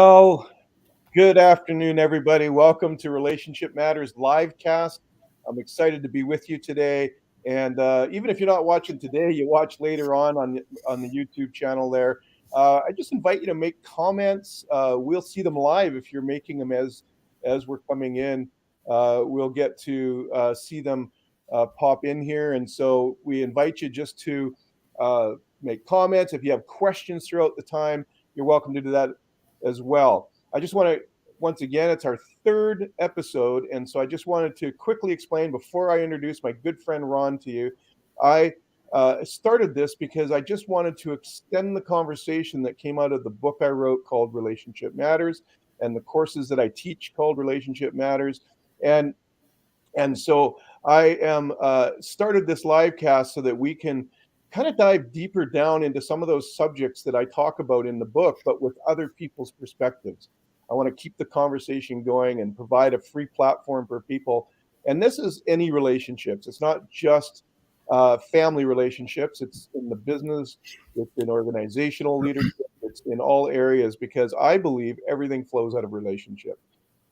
Well, good afternoon, everybody. Welcome to Relationship Matters livecast. I'm excited to be with you today. And even if you're not watching today, you watch later on the YouTube channel there. I just invite you to make comments. We'll see them live if you're making them as we're coming in. We'll get to see them pop in here, and so we invite you just to uh, make comments. If you have questions throughout the time, you're welcome to do that as well. I just want to, once again, it's our third episode. And so I just wanted to quickly explain before I introduce my good friend Ron to you. I started this because I just wanted to extend the conversation that came out of the book I wrote called Relationship Matters and the courses that I teach called Relationship Matters. And so I am started this live cast so that we can kind of dive deeper down into some of those subjects that I talk about in the book, but with other people's perspectives. I want to keep the conversation going and provide a free platform for people. And this is any relationships. It's not just family relationships. It's in the business, it's in organizational leadership, it's in all areas, because I believe everything flows out of relationship.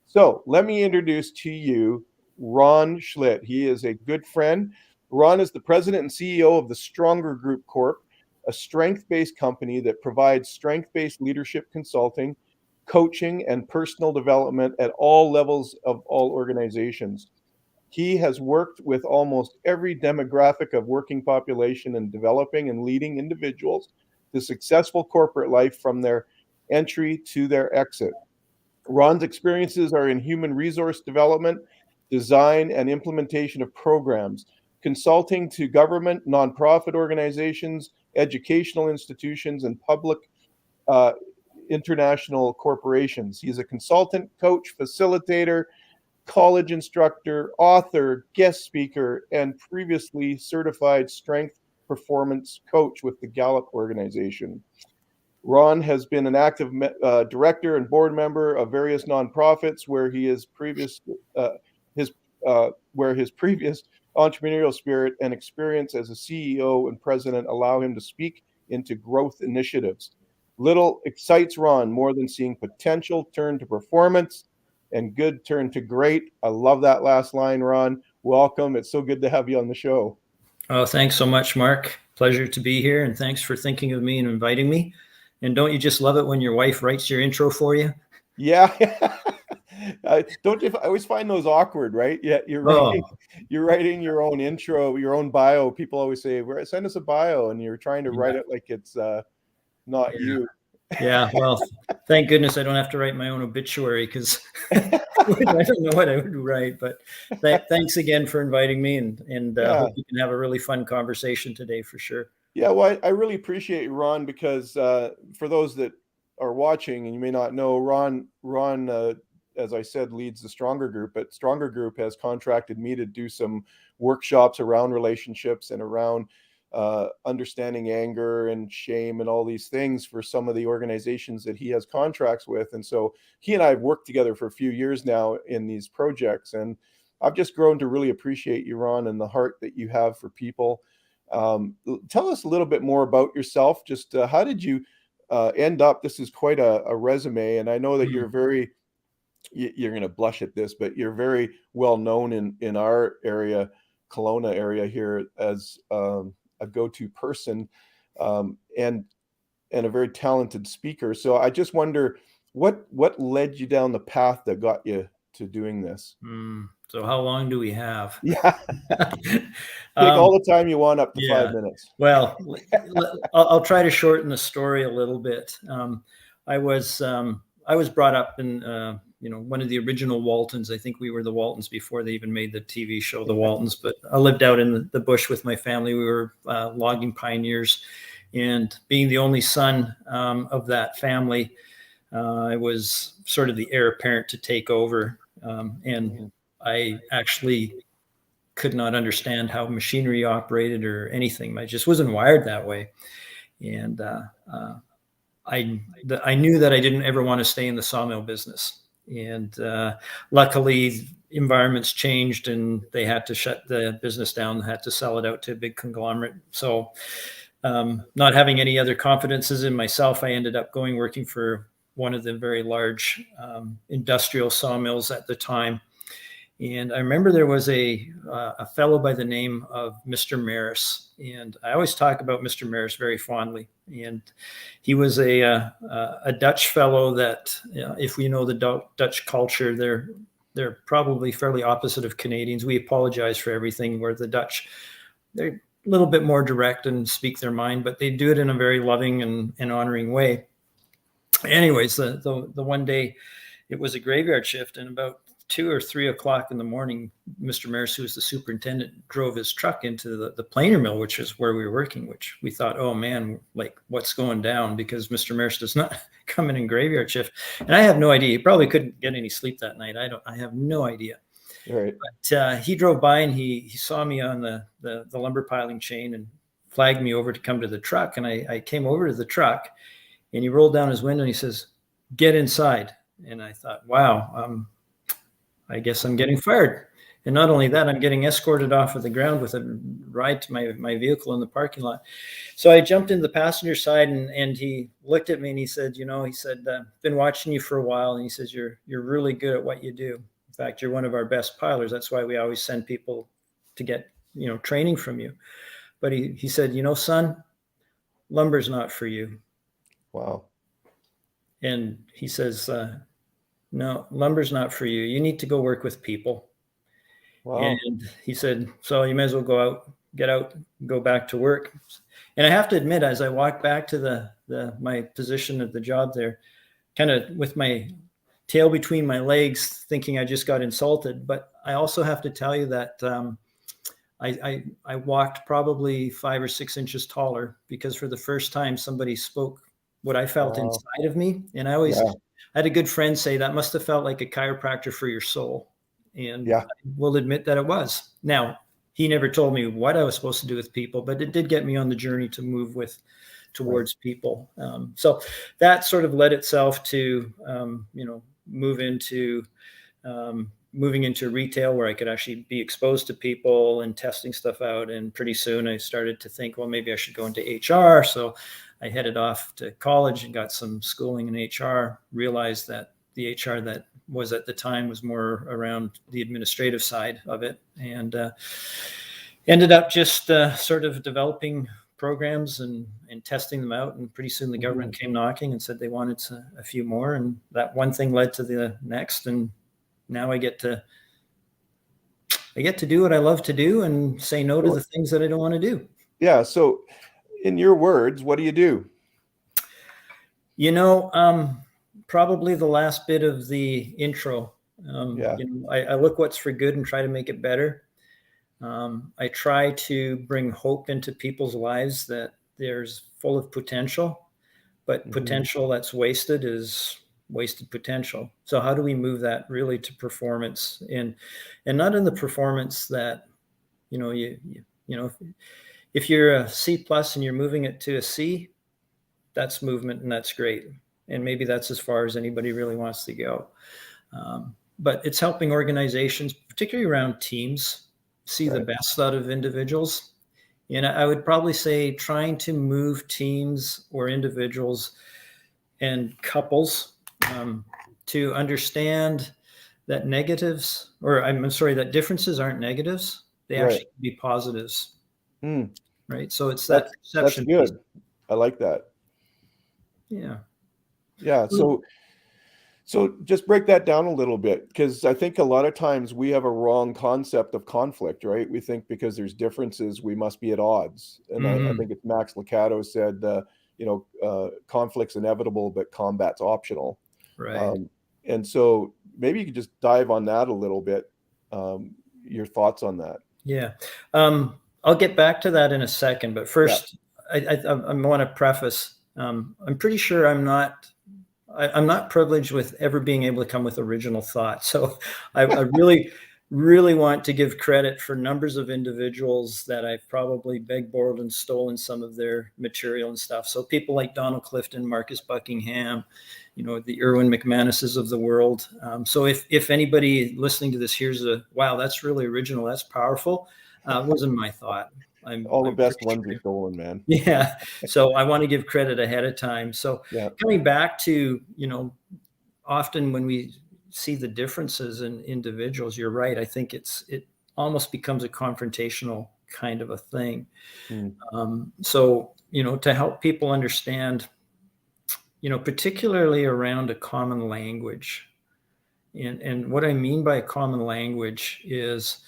So let me introduce to you Ron Schlitt. He is a good friend. Ron is the president and CEO of the Stronger Group Corp, a strength-based company that provides strength-based leadership consulting, coaching, and personal development at all levels of all organizations. He has worked with almost every demographic of working population in developing and leading individuals to successful corporate life from their entry to their exit. Ron's experiences are in human resource development, design, and implementation of programs, consulting to government, nonprofit organizations, educational institutions, and public uh, international corporations. He's a consultant, coach, facilitator, college instructor, author, guest speaker, and previously certified strength performance coach with the Gallup organization. Ron has been an active director and board member of various nonprofits uh, his where his previous entrepreneurial spirit and experience as a CEO and president allow him to speak into growth initiatives. Little excites Ron more than seeing potential turn to performance and good turn to great. I love that last line, Ron. Welcome. It's so good to have you on the show. Oh, thanks so much, Mark. Pleasure to be here, and thanks for thinking of me and inviting me. And don't you just love it when your wife writes your intro for you? Yeah. Don't you? I always find those awkward, right? Yeah, you're writing your own intro, your own bio. People always say, "Send us a bio," and you're trying to write it like it's not you. Yeah, well, thank goodness I don't have to write my own obituary, because I don't know what I would write. But thanks again for inviting me, and Yeah. hope we can have a really fun conversation today for sure. Yeah, well, I really appreciate you, Ron, because for those that are watching and you may not know, Ron, as I said, leads the Stronger Group, but Stronger Group has contracted me to do some workshops around relationships and around understanding anger and shame and all these things for some of the organizations that he has contracts with. And so he and I have worked together for a few years now in these projects, and I've just grown to really appreciate you, Ron, and the heart that you have for people. Tell us a little bit more about yourself. Just how did you end up? This is quite a resume, and I know that you're you're going to blush at this, but you're very well known in our area, Kelowna area here, as a go-to person, and a very talented speaker. So I just wonder what led you down the path that got you to doing this. So how long do we have? Yeah. Take all the time you want, up to 5 minutes. Well, I'll try to shorten the story a little bit. I was brought up in one of the original Waltons. I think we were the Waltons before they even made the TV show The Waltons. But I lived out in the bush with my family. We were logging pioneers, and being the only son of that family, I was sort of the heir apparent to take over, and I actually could not understand how machinery operated or anything. I just wasn't wired that way. And I knew that I didn't ever want to stay in the sawmill business. And luckily, environments changed and they had to shut the business down, had to sell it out to a big conglomerate. So not having any other confidences in myself, I ended up working for one of the very large industrial sawmills at the time. And I remember there was a fellow by the name of Mr. Maris, and I always talk about Mr. Maris very fondly. And he was a Dutch fellow that, if we know the Dutch culture, they're probably fairly opposite of Canadians. We apologize for everything, where the Dutch, they're a little bit more direct and speak their mind, but they do it in a very loving and honoring way. Anyways, the one day it was a graveyard shift, and about 2 or 3 o'clock in the morning, Mr. Maris, who was the superintendent, drove his truck into the planer mill, which is where we were working, which we thought, oh man, like what's going down? Because Mr. Maris does not come in graveyard shift. And I have no idea. He probably couldn't get any sleep that night. I have no idea. Right. But he drove by and he saw me on the lumber piling chain and flagged me over to come to the truck. And I came over to the truck, and he rolled down his window and he says, "Get inside." And I thought, wow, I guess I'm getting fired. And not only that, I'm getting escorted off of the ground with a ride to my vehicle in the parking lot. So I jumped in the passenger side, and he looked at me and he said, been watching you for a while. And he says, you're really good at what you do. In fact, you're one of our best pilers. That's why we always send people to get, training from you. But he said, son, lumber's not for you. Wow. And he says, no, lumber's not for you. You need to go work with people. Wow. And he said, so you may as well get out, go back to work. And I have to admit, as I walked back to my position at the job there, kind of with my tail between my legs, thinking I just got insulted. But I also have to tell you that I walked probably 5 or 6 inches taller, because for the first time somebody spoke what I felt inside of me. And I had a good friend say that must have felt like a chiropractor for your soul. And I will admit that it was. Now, he never told me what I was supposed to do with people, but it did get me on the journey to move towards people. So that sort of led itself to, moving into retail, where I could actually be exposed to people and testing stuff out. And pretty soon I started to think, well, maybe I should go into HR. So I headed off to college and got some schooling in HR, realized that the HR that was at the time was more around the administrative side of it, and ended up just sort of developing programs and testing them out. And pretty soon the government came knocking and said they wanted a few more. And that one thing led to the next. And now I get to do what I love to do and say no to the things that I don't want to do. Yeah. So in your words, what do you do? Probably the last bit of the intro. I look what's for good and try to make it better. I try to bring hope into people's lives, that there's full of potential, but potential that's wasted is wasted potential. So how do we move that really to performance, and not in the performance that, if you're a C+ and you're moving it to a C, that's movement and that's great. And maybe that's as far as anybody really wants to go. But it's helping organizations, particularly around teams, see the best out of individuals. And I would probably say trying to move teams or individuals and couples to understand that that differences aren't negatives. They actually can be positives. Right. So it's that perception. That's good. I like that. Yeah. Yeah. So just break that down a little bit, because I think a lot of times we have a wrong concept of conflict, right? We think because there's differences, we must be at odds. And I think it's Max Lucado said, conflict's inevitable, but combat's optional. Right. And so maybe you could just dive on that a little bit. Your thoughts on that. Yeah. I'll get back to that in a second, but first I want to preface, I'm pretty sure I'm not privileged with ever being able to come with original thought. So I really, really want to give credit for numbers of individuals that I've probably begged, borrowed, and stolen some of their material and stuff. So people like Donald Clifton, Marcus Buckingham, the Erwin McManuses of the world. So if anybody listening to this hears wow, that's really original, that's powerful, wasn't my thought. All the I'm best pretty ones sure. are stolen, man. Yeah. So I want to give credit ahead of time. So Yeah. coming back to, often when we see the differences in individuals, you're right. I think it almost becomes a confrontational kind of a thing. Mm. So, to help people understand, particularly around a common language. And what I mean by a common language is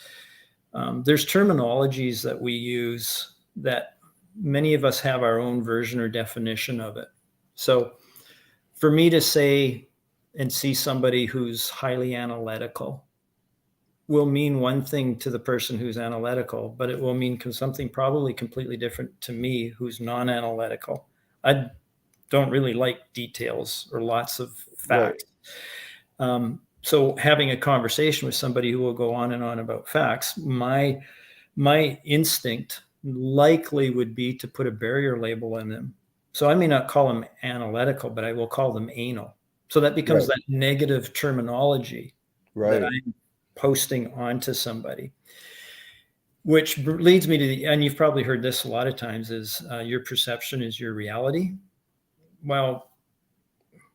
there's terminologies that we use that many of us have our own version or definition of it. So for me to say and see somebody who's highly analytical will mean one thing to the person who's analytical, but it will mean something probably completely different to me who's non-analytical. I don't really like details or lots of Right. facts. So having a conversation with somebody who will go on and on about facts, my instinct likely would be to put a barrier label on them. So I may not call them analytical, but I will call them anal. So that becomes Right. that negative terminology that Right. I'm posting onto somebody, which leads me to and you've probably heard this a lot of times, is your perception is your reality. Well,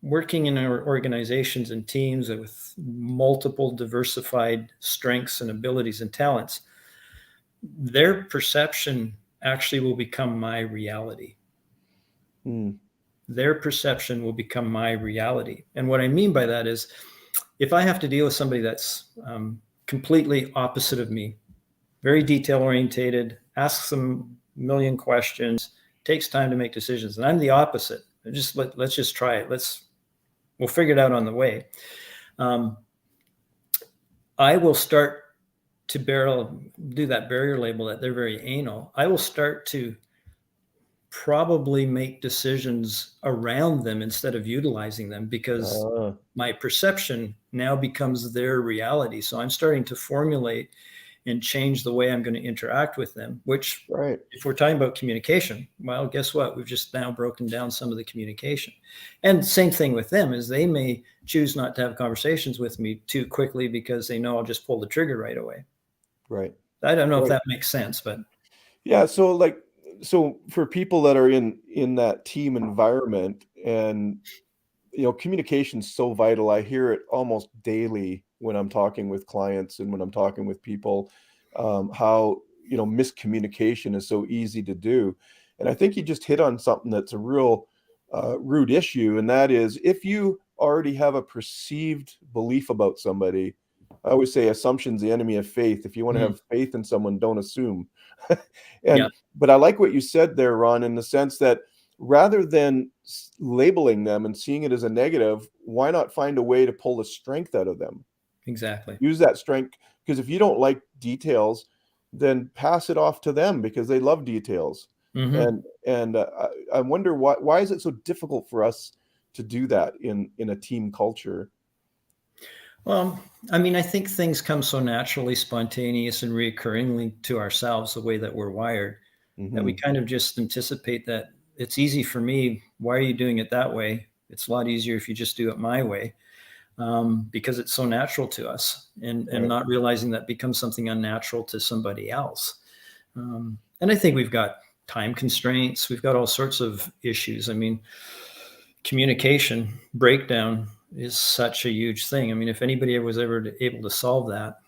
working in our organizations and teams with multiple diversified strengths and abilities and talents, their perception actually will become my reality. Mm. Their perception will become my reality. And what I mean by that is if I have to deal with somebody that's completely opposite of me, very detail orientated, asks some million questions, takes time to make decisions, and I'm the opposite. Let's just try it. We'll figure it out on the way. I will start to do that barrier label that they're very anal. I will start to probably make decisions around them instead of utilizing them because my perception now becomes their reality. So I'm starting to formulate and change the way I'm going to interact with them, which Right. if we're talking about communication, well, guess what? We've just now broken down some of the communication. And same thing with them is they may choose not to have conversations with me too quickly because they know I'll just pull the trigger right away. Right. I don't know if Right. that makes sense, but Yeah. So for people that are in that team environment, and communication's so vital. I hear it almost daily when I'm talking with clients and when I'm talking with people, how miscommunication is so easy to do. And I think you just hit on something that's a real root issue, and that is if you already have a perceived belief about somebody. I always say assumption's the enemy of faith. If you want to have faith in someone, don't assume. yeah, But I like what you said there, Ron, in the sense that rather than labeling them and seeing it as a negative, why not find a way to pull the strength out of them? exactly. Use that strength, because if you don't like details, then pass it off to them because they love details. Mm-hmm. And I wonder why is it so difficult for us to do that in a team culture? Well, I mean, I think things come so naturally, spontaneous, and reoccurringly to ourselves, the way that we're wired, that we Hmm. kind of just anticipate that it's easy for me. Why are you doing it that way? It's a lot easier if you just do it my way, because it's so natural to us, and Right. not realizing that becomes something unnatural to somebody else. And I think we've got time constraints. We've got all sorts of issues. I mean, communication breakdown is such a huge thing. I mean, if anybody was ever able to solve that,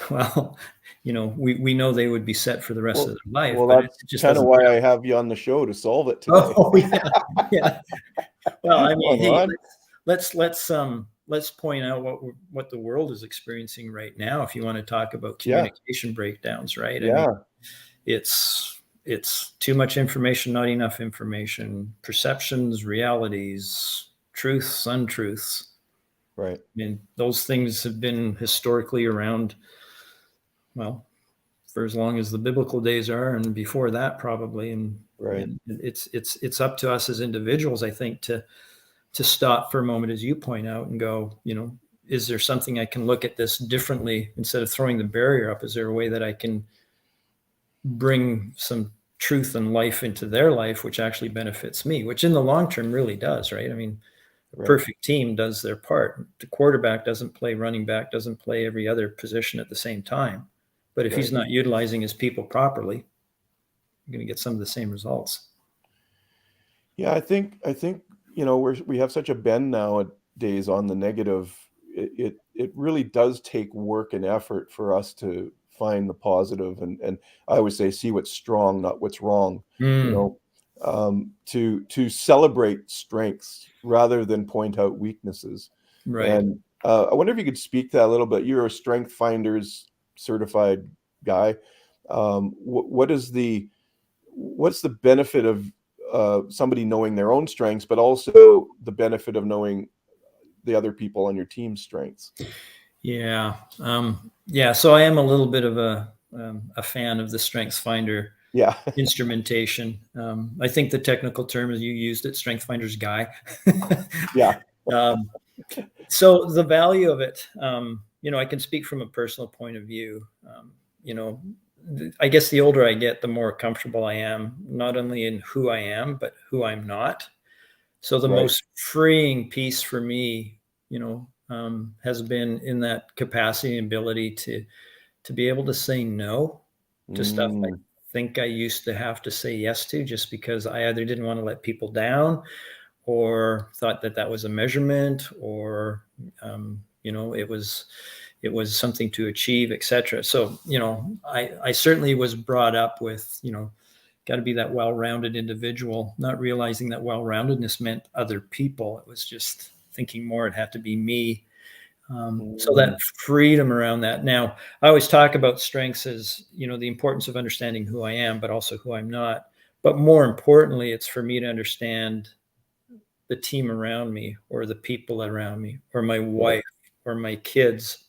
well, we know they would be set for the rest of Well, their life, well, but it that's just kind of doesn't why I happen. have you on the show to solve it today. Oh yeah, yeah. Well, I Come mean, on, hey, Ron. let's point out what the world is experiencing right now. If you want to talk about Yeah, communication breakdowns, right? I mean, yeah, it's too much information, not enough information, perceptions, realities, truths, untruths. right, I mean, those things have been historically around, well, for as long as the biblical days are, and before that probably. right. And it's up to us as individuals, I think, to stop for a moment, as you point out, and go, is there something I can look at this differently instead of throwing the barrier up? Is there a way that I can bring some truth and life into their life, which actually benefits me, which in the long term really does, right? I mean, a Right, perfect team does their part. The quarterback doesn't play running back, doesn't play every other position at the same time. But if he's right. not utilizing his people properly, going to get some of the same results. Yeah, I think we have such a bend nowadays on the negative. It really does take work and effort for us to find the positive, and I always say see what's strong, not what's wrong. You Mm, know, to celebrate strengths rather than point out weaknesses. right. And I wonder if you could speak to that a little bit. You're a Strengthfinders certified guy. What is what's the benefit of somebody knowing their own strengths, but also the benefit of knowing the other people on your team's strengths? Yeah. Yeah. So I am a little bit of a fan of the StrengthsFinder Yeah, instrumentation. I think the technical term is you used it, StrengthsFinder's guy. yeah, um, so the value of it, I can speak from a personal point of view. You know, I guess the older I get, the more comfortable I am, not only in who I am, but who I'm not. So the right. most freeing piece for me, has been in that capacity and ability to be able to say no to stuff I Mm, think I used to have to say yes to, just because I either didn't want to let people down or thought that that was a measurement, or it was something to achieve, etc. So I certainly was brought up with, got to be that well-rounded individual, not realizing that well-roundedness meant other people. It was just thinking more it had to be me. So that mm, freedom around that. Now, I always talk about strengths as, the importance of understanding who I am, but also who I'm not. But more importantly, it's for me to understand the team around me, or the people around me, or my right, wife, or my kids,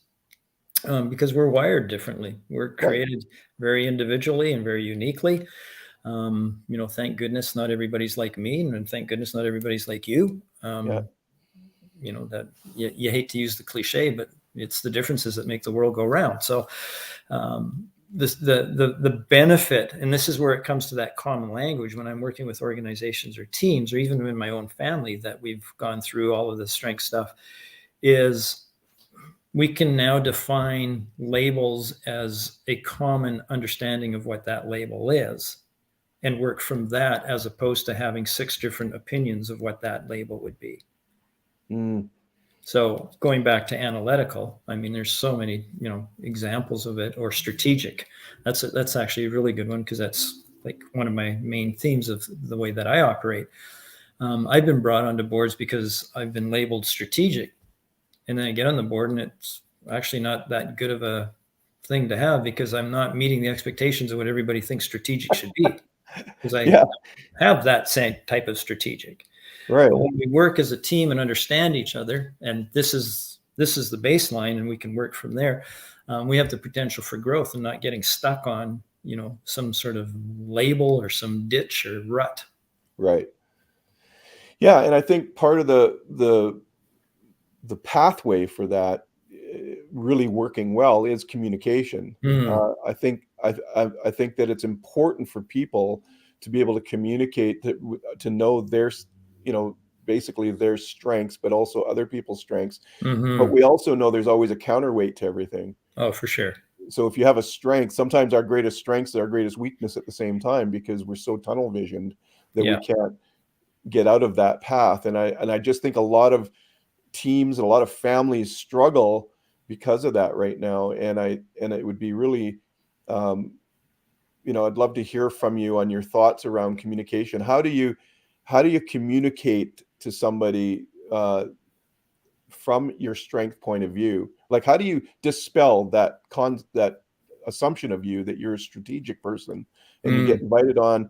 because we're wired differently. We're right. created very individually and very uniquely. Thank goodness not everybody's like me, and thank goodness not everybody's like you. Yeah. That you hate to use the cliche, but it's the differences that make the world go round. So the benefit, and this is where it comes to that common language when I'm working with organizations or teams, or even in my own family that we've gone through all of the strength stuff, is we can now define labels as a common understanding of what that label is, and work from that, as opposed to having 6 different opinions of what that label would be. Mm, So going back to analytical, I mean, there's so many, examples of it. Or strategic. That's actually a really good one, because that's like one of my main themes of the way that I operate. I've been brought onto boards because I've been labeled strategic, and then I get on the board and it's actually not that good of a thing to have, because I'm not meeting the expectations of what everybody thinks strategic should be, because I yeah, have that same type of strategic. right, But when we work as a team and understand each other, and this is the baseline, and we can work from there, we have the potential for growth and not getting stuck on some sort of label or some ditch or rut. right. Yeah, and I think part of the pathway for that really working well is communication. Mm, I think that it's important for people to be able to communicate, to know you know basically their strengths, but also other people's strengths. But hmm. we also know there's always a counterweight to everything. Oh, for sure. So if you have a strength, sometimes our greatest strengths are our greatest weakness at the same time, because we're so tunnel visioned that we Yeah. can't get out of that path. And I just think a lot of teams and a lot of families struggle because of that right now. And it would be really, um, I'd love to hear from you on your thoughts around communication. How do you communicate to somebody from your strength point of view? Like, how do you dispel that assumption of you that you're a strategic person and you get Mm, invited on?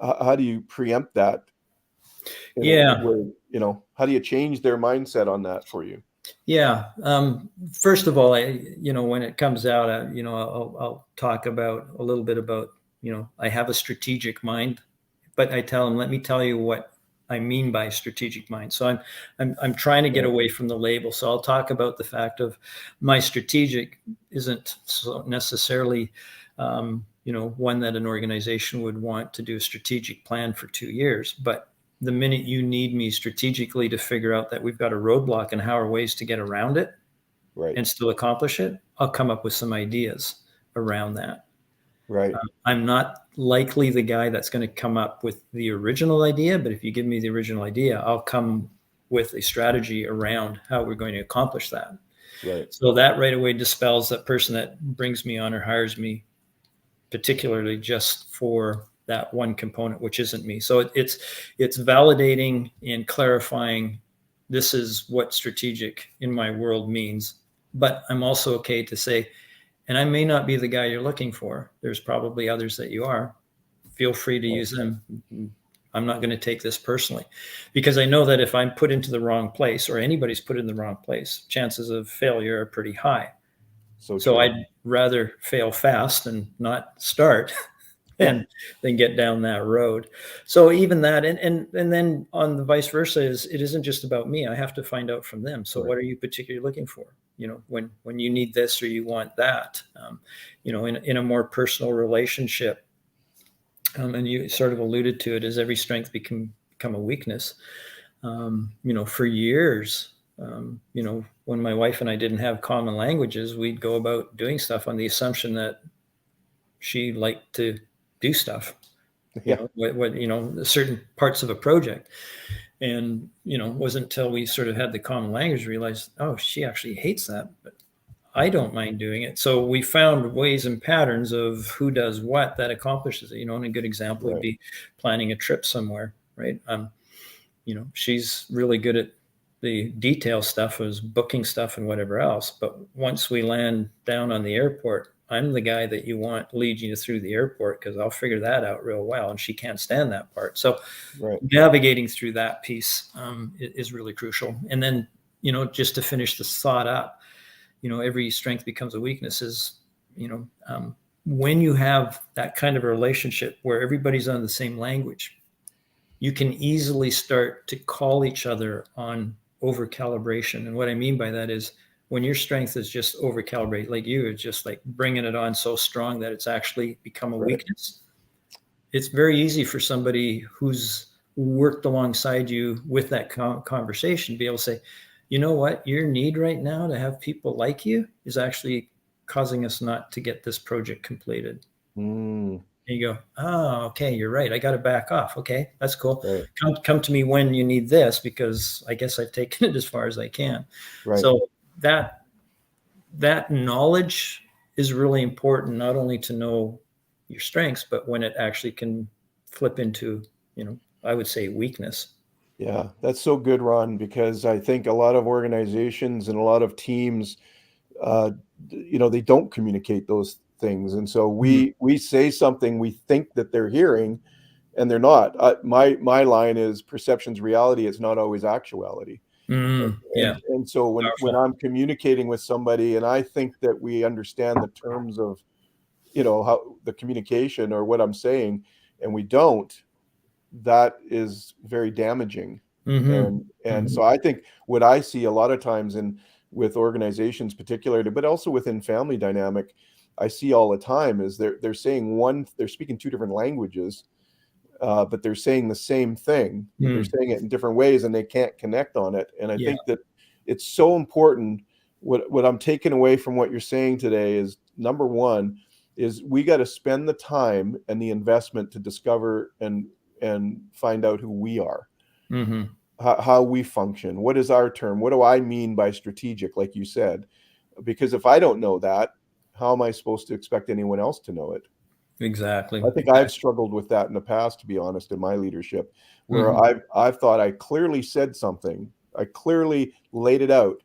How do you preempt that in a yeah. where, how do you change their mindset on that for you? Yeah. First of all, when it comes out, I'll talk about a little bit about, I have a strategic mind, but I tell them, let me tell you what I mean by strategic mind. So I'm trying to get Right, away from the label. So I'll talk about the fact of my strategic isn't so necessarily, one that an organization would want to do a strategic plan for 2 years, but the minute you need me strategically to figure out that we've got a roadblock and how are ways to get around it right, and still accomplish it, I'll come up with some ideas around that. Right. I'm not likely the guy that's going to come up with the original idea, but if you give me the original idea, I'll come with a strategy around how we're going to accomplish that. Right. So that right away dispels that person that brings me on or hires me particularly just for that one component, which isn't me. So it's validating and clarifying this is what strategic in my world means. But I'm also okay to say, and I may not be the guy you're looking for. There's probably others that you are. Feel free to use them. I'm not going to take this personally, because I know that if I'm put into the wrong place, or anybody's put in the wrong place, chances of failure are pretty high. So I'd rather fail fast and not start than get down that road. So even that, and then on the vice versa, is it isn't just about me. I have to find out from them. So what are you particularly looking for? When you need this or you want that, in a more personal relationship. And you sort of alluded to it, as every strength become a weakness. For years, when my wife and I didn't have common languages, we'd go about doing stuff on the assumption that she liked to do stuff, certain parts of a project. And, it wasn't until we sort of had the common language, realized, oh, she actually hates that, but I don't mind doing it. So we found ways and patterns of who does what that accomplishes it. And a good example would be planning a trip somewhere, right? She's really good at the detail stuff, as booking stuff and whatever else. But once we land down on the airport, I'm the guy that you want lead you through the airport, because I'll figure that out real well, and she can't stand that part. So navigating through that piece is really crucial. And then, just to finish the thought up, every strength becomes a weakness is, when you have that kind of a relationship where everybody's on the same language, you can easily start to call each other on over calibration. And what I mean by that is, when your strength is just over calibrate, like you, it's just like bringing it on so strong that it's actually become a weakness. It's very easy for somebody who's worked alongside you with that conversation to be able to say, you know what, your need right now to have people like you is actually causing us not to get this project completed. And you go, oh, okay, you're right. I got to back off. Okay, that's cool. Come to me when you need this, because I guess I've taken it as far as I can. So that knowledge is really important, not only to know your strengths, but when it actually can flip into, I would say, weakness. Yeah, that's so good, Ron, because I think a lot of organizations and a lot of teams, they don't communicate those things. And so we say something we think that they're hearing, and they're not. My line is, perception's reality. It's not always actuality. And so when I'm communicating with somebody and I think that we understand the terms of, how the communication or what I'm saying, and we don't, that is very damaging. And so I think what I see a lot of times with organizations particularly, but also within family dynamic, I see all the time is they're saying they're speaking two different languages, but they're saying the same thing. They're saying it in different ways, and they can't connect on it. And I think that it's so important. What I'm taking away from what you're saying today is, number one, is we got to spend the time and the investment to discover and find out who we are, how we function. What is our term? What do I mean by strategic, like you said? Because if I don't know that, how am I supposed to expect anyone else to know it? Exactly. I think I've struggled with that in the past, to be honest, in my leadership, where I've thought I clearly said something, I clearly laid it out,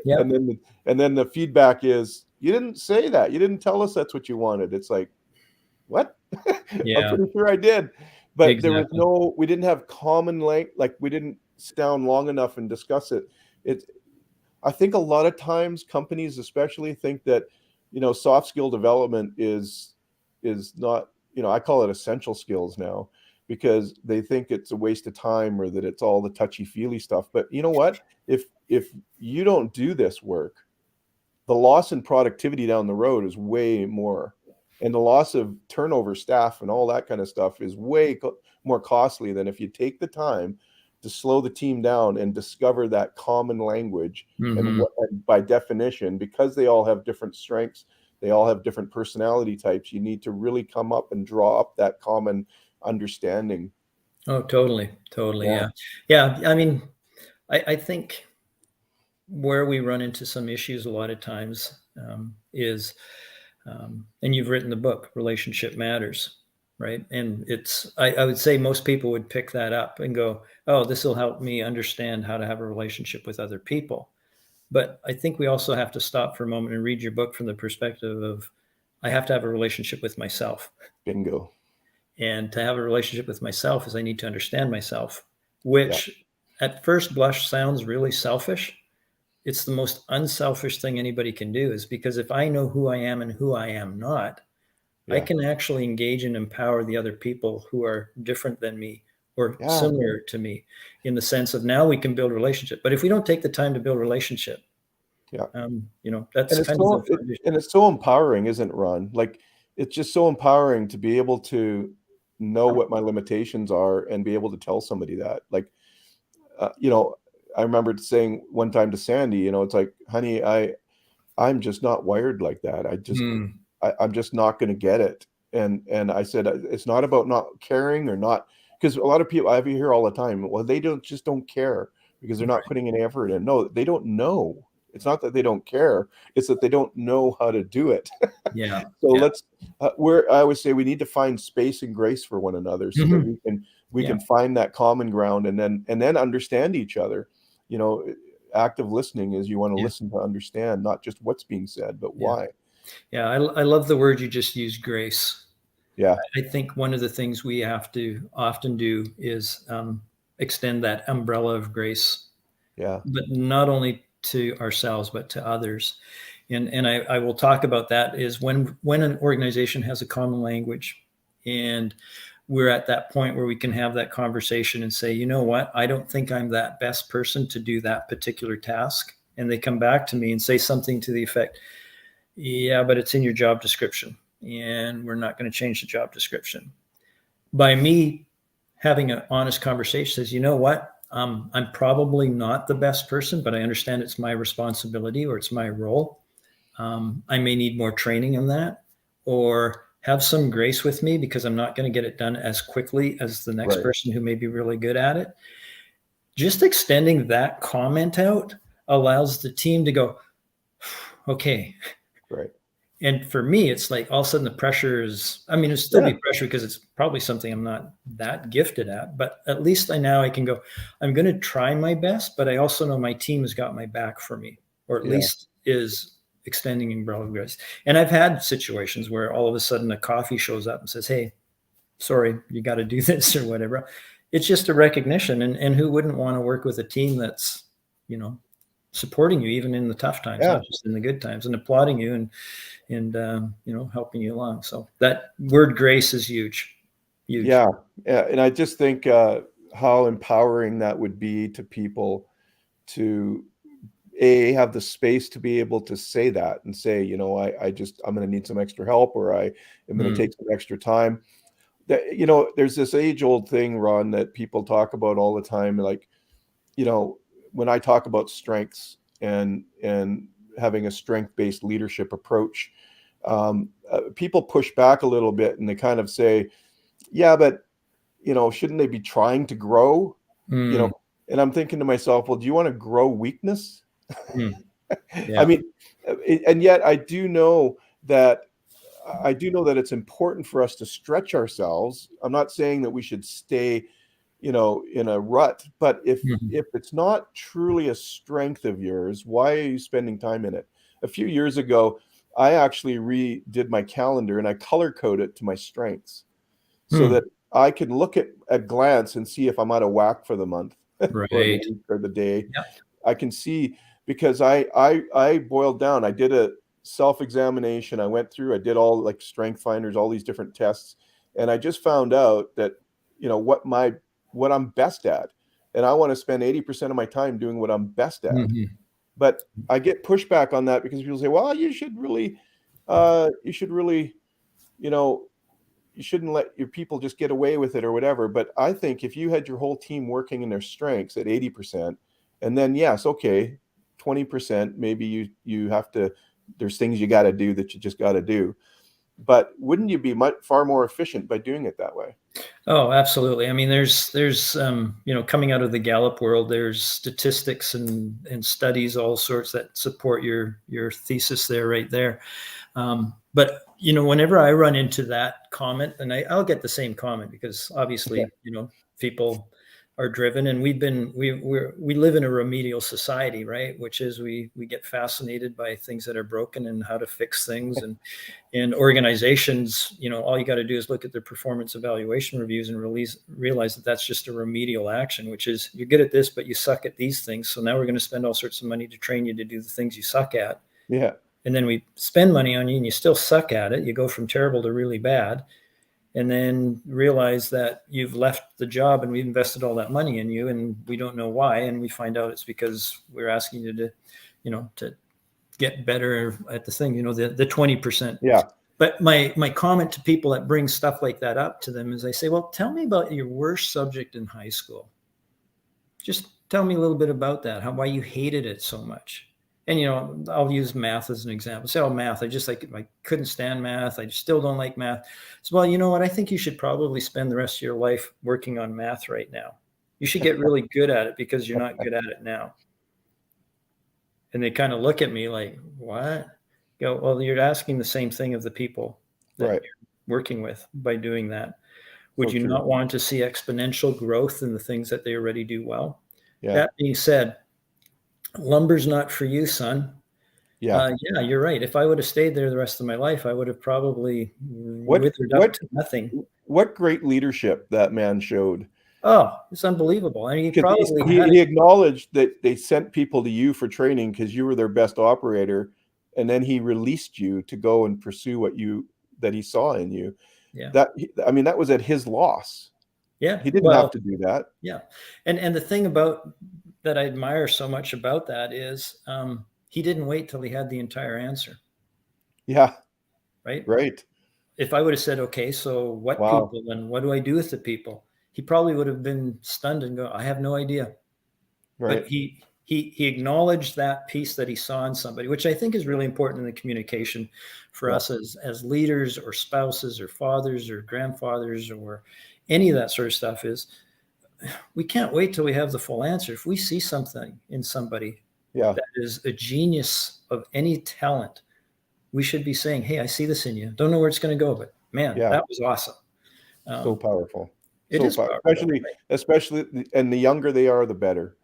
and then the feedback is, you didn't say that, you didn't tell us that's what you wanted. It's like, what? I'm pretty sure I did, but there was we didn't have common like we didn't sit down long enough and discuss it. I think a lot of times companies especially think that, soft skill development is not, I call it essential skills now, because they think it's a waste of time, or that it's all the touchy-feely stuff. But you know what? If you don't do this work, the loss in productivity down the road is way more. And the loss of turnover staff and all that kind of stuff is way more costly than if you take the time to slow the team down and discover that common language. And by definition, because they all have different strengths, They all have different personality types. You need to really come up and draw up that common understanding. Oh, totally. Totally. Yeah. Yeah. Yeah. I mean, I think where we run into some issues a lot of times is, and you've written the book, Relationship Matters, right? And I would say most people would pick that up and go, oh, this will help me understand how to have a relationship with other people. But I think we also have to stop for a moment and read your book from the perspective of, I have to have a relationship with myself. Bingo. And to have a relationship with myself is I need to understand myself, Yeah. which at first blush sounds really selfish. It's the most unselfish thing anybody can do, is because if I know who I am and who I am not, I Yeah. can actually engage and empower the other people who are different than me or Yeah. similar to me, in the sense of now we can build relationship. But if we don't take the time to build relationship, Yeah. that's And it's kind of so the foundation. and it's so empowering, isn't it, Ron? Like, it's just so empowering to be able to know what my limitations are and be able to tell somebody that. Like, you know, I remember saying one time to Sandy, you know, it's like, honey, I'm just not wired like that. Mm, I'm just not going to get it. And I said, it's not about not caring or not, because a lot of people I hear all the time, well, they don't care because they're not right. putting any effort in. No, they don't know. It's not that they don't care. It's that they don't know how to do it. Yeah. So Yeah. I always say we need to find space and grace for one another so that Mhm. we Yeah. can find that common ground and then understand each other. You know, active listening is you want to Yeah. listen to understand not just what's being said, but Yeah. why. Yeah. I love the word you just used, grace. Yeah. I think one of the things we have to often do is extend that umbrella of grace, Yeah. but not only to ourselves, but to others. And I will talk about that is when an organization has a common language, and we're at that point where we can have that conversation and say, you know what, I don't think I'm that best person to do that particular task. And they come back to me and say something to the effect, yeah, but it's in your job description and we're not going to change the job description. By me having an honest conversation, says, you know what, I'm probably not the best person, but I understand it's my responsibility or it's my role. I may need more training in that, or have some grace with me because I'm not going to get it done as quickly as the next Right. person who may be really good at it. Just extending that comment out allows the team to go, okay. Right. And for me, it's like all of a sudden the pressure is, I mean, it'll still Yeah. be pressure because it's probably something I'm not that gifted at, but at least I can go, I'm going to try my best, but I also know my team has got my back for me, or at Yeah. least is extending umbrella of grace. And I've had situations where all of a sudden a coffee shows up and says, hey, sorry, you got to do this or whatever. It's just a recognition. And who wouldn't want to work with a team that's, you know, supporting you even in the tough times, Yeah. not just in the good times, and applauding you and helping you along. So that word grace is huge, huge. Yeah. Yeah. And I just think how empowering that would be to people to have the space to be able to say that and say, you know, I'm going to need some extra help, or I am going to Mm, take some extra time. That, you know, there's this age old thing, Ron, that people talk about all the time. Like, you know, when I talk about strengths and having a strength based leadership approach, people push back a little bit and they kind of say, yeah, but you know, shouldn't they be trying to grow? You know, mm, and I'm thinking to myself, well, do you want to grow weakness? mm. I Yeah. mean, and yet I do know that it's important for us to stretch ourselves. I'm not saying that we should stay, you know, in a rut, but Mhm. if it's not truly a strength of yours, why are you spending time in it? A few years ago, I actually redid my calendar and I color coded it to my strengths so Mm. that I can look at glance and see if I'm out of whack for the month or the Right. week or the day. Yeah. I can see because I boiled down. I did a self-examination. I did all like Strengthfinders, all these different tests, and I just found out that, you know, what I'm best at. And I want to spend 80% of my time doing what I'm best at. Mhm. But I get pushback on that because people say, well, you should really, you know, you shouldn't let your people just get away with it or whatever. But I think if you had your whole team working in their strengths at 80%, and then yes, okay, 20%, maybe you have to there's things you got to do that you just got to do. But wouldn't you be far more efficient by doing it that way? Oh, absolutely. I mean, there's coming out of the Gallup world, there's statistics and studies, all sorts that support your thesis there, right there. But whenever I run into that comment, and I'll get the same comment, because obviously, people are driven, and we live in a remedial society, right? Which is we get fascinated by things that are broken and how to fix things, and organizations, all you got to do is look at their performance evaluation reviews and realize that that's just a remedial action, which is, you're good at this, but you suck at these things. So now we're going to spend all sorts of money to train you to do the things you suck at. Yeah. And then we spend money on you and you still suck at it. You go from terrible to really bad, and then realize that you've left the job and we've invested all that money in you and we don't know why. And we find out it's because we're asking you to get better at the thing, the 20%. Yeah. But my comment to people that bring stuff like that up to them is, I say, well, tell me about your worst subject in high school. Just tell me a little bit about that, why you hated it so much. And, I'll use math as an example. Say, math, I couldn't stand math. I still don't like math. So, well, you know what? I think you should probably spend the rest of your life working on math right now. You should get really good at it, because you're not good at it now. And they kind of look at me like, what? Go, well, you're asking the same thing of the people that Right. you're working with by doing that. Would So you true. not want to see exponential growth in the things that they already do well? Yeah. That being said, lumber's not for you, son. Yeah. Yeah, you're right. If I would have stayed there the rest of my life, I would have probably withered up to nothing. What great leadership that man showed. Oh, it's unbelievable. I mean, he acknowledged that they sent people to you for training because you were their best operator, and then he released you to go and pursue that he saw in you. Yeah. That was at his loss. Yeah. He didn't have to do that. Yeah. And the thing that I admire so much about that is, he didn't wait till he had the entire answer. Yeah. Right. Right. If I would have said, okay, so what people, and what do I do with the people? He probably would have been stunned and go, I have no idea. Right. But he acknowledged that piece that he saw in somebody, which I think is really important in the communication for us as leaders or spouses or fathers or grandfathers or any of that sort of stuff, is we can't wait till we have the full answer. If we see something in somebody that is a genius of any talent, we should be saying, hey, I see this in you. Don't know where it's going to go, but man, that was awesome. So powerful. It is powerful. Especially, and the younger they are, the better.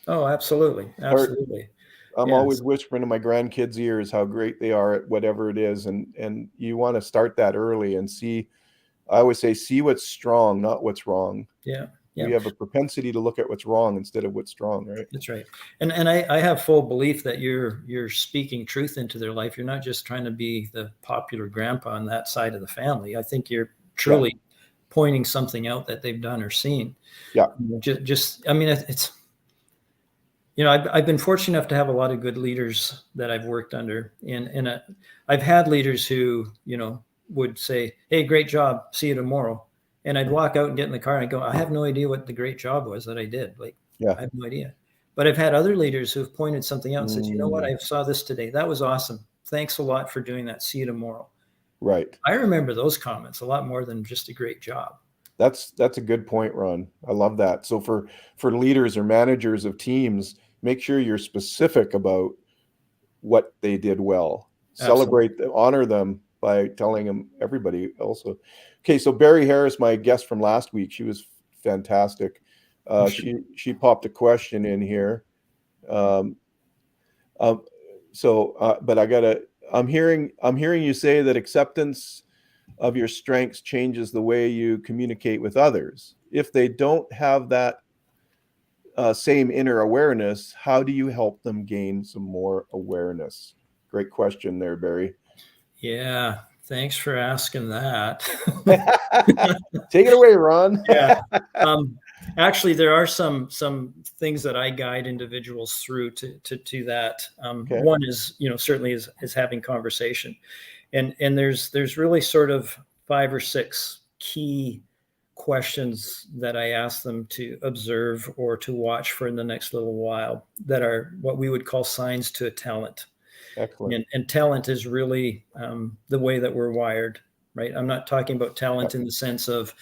Oh, absolutely. Absolutely. I'm always whispering in my grandkids' ears how great they are at whatever it is. And you want to start that early and I always say, see what's strong, not what's wrong. Yeah. We have a propensity to look at what's wrong instead of what's strong, right? That's right. And I have full belief that you're speaking truth into their life. You're not just trying to be the popular grandpa on that side of the family. I think you're truly pointing something out that they've done or seen. Yeah. It's, I've been fortunate enough to have a lot of good leaders that I've worked under. And I've had leaders who, would say, hey, great job. See you tomorrow. And I'd walk out and get in the car and I'd go, I have no idea what the great job was that I did. I have no idea. But I've had other leaders who've pointed something out and said, you know what? I saw this today. That was awesome. Thanks a lot for doing that. See you tomorrow. Right. I remember those comments a lot more than just a great job. That's a good point, Ron. I love that. So for leaders or managers of teams, make sure you're specific about what they did well. Absolutely. Celebrate them, honor them by telling them everybody also. Okay, so Barry Harris, my guest from last week, she was fantastic. She popped a question in here. But I'm hearing you say that acceptance of your strengths changes the way you communicate with others. If they don't have that same inner awareness, how do you help them gain some more awareness? Great question there, Barry. Yeah, thanks for asking that. Take it away, Ron. Yeah. Actually, there are some things that I guide individuals through to that. One is, certainly is having conversation, and there's really sort of 5 or 6 key questions that I ask them to observe or to watch for in the next little while that are what we would call signs to a talent. Excellent. And talent is really the way that we're wired, right? I'm not talking about talent in the sense of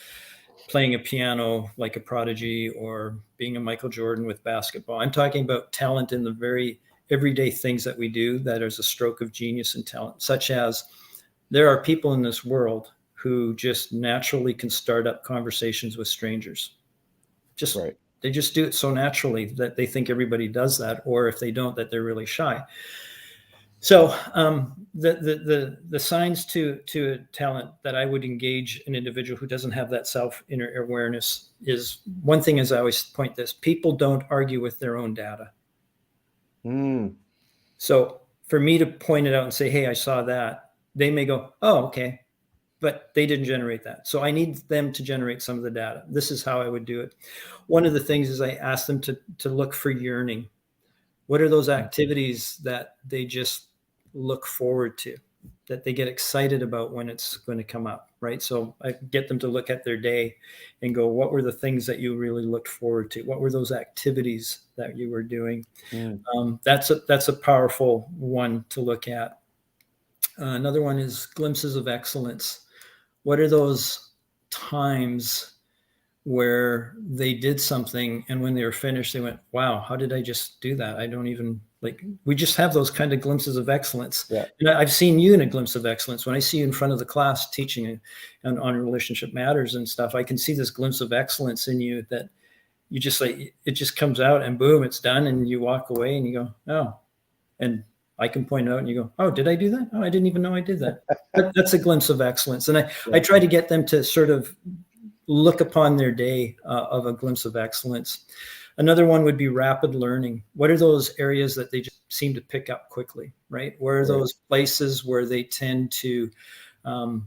playing a piano like a prodigy or being a Michael Jordan with basketball. I'm talking about talent in the very everyday things that we do that is a stroke of genius and talent, such as there are people in this world who just naturally can start up conversations with strangers. They just do it so naturally that they think everybody does that, or if they don't, that they're really shy. So the signs to talent that I would engage an individual who doesn't have that self inner awareness is, one thing is, I always point this: people don't argue with their own data. So for me to point it out and say, hey, I saw that, they may go, oh, okay, but they didn't generate that. So I need them to generate some of the data. This is how I would do it. One of the things is I ask them to look for yearning. What are those activities that they just look forward to, that they get excited about when it's going to come up, right? So I get them to look at their day and go, what were the things that you really looked forward to? What were those activities that you were doing? That's a powerful one to look at. Another one is glimpses of excellence. What are those times where they did something and when they were finished, they went, wow, how did I just do that? I don't even, like, we just have those kind of glimpses of excellence. Yeah. And I've seen you in a glimpse of excellence. When I see you in front of the class teaching on relationship matters and stuff, I can see this glimpse of excellence in you that you just, like, it just comes out and boom, it's done. And you walk away and you go, oh, and I can point it out and you go, oh, did I do that? Oh, I didn't even know I did that. That's a glimpse of excellence. And I try to get them to sort of look upon their day of a glimpse of excellence. Another one would be rapid learning. What are those areas that they just seem to pick up quickly, right? Where are those places where they tend to, want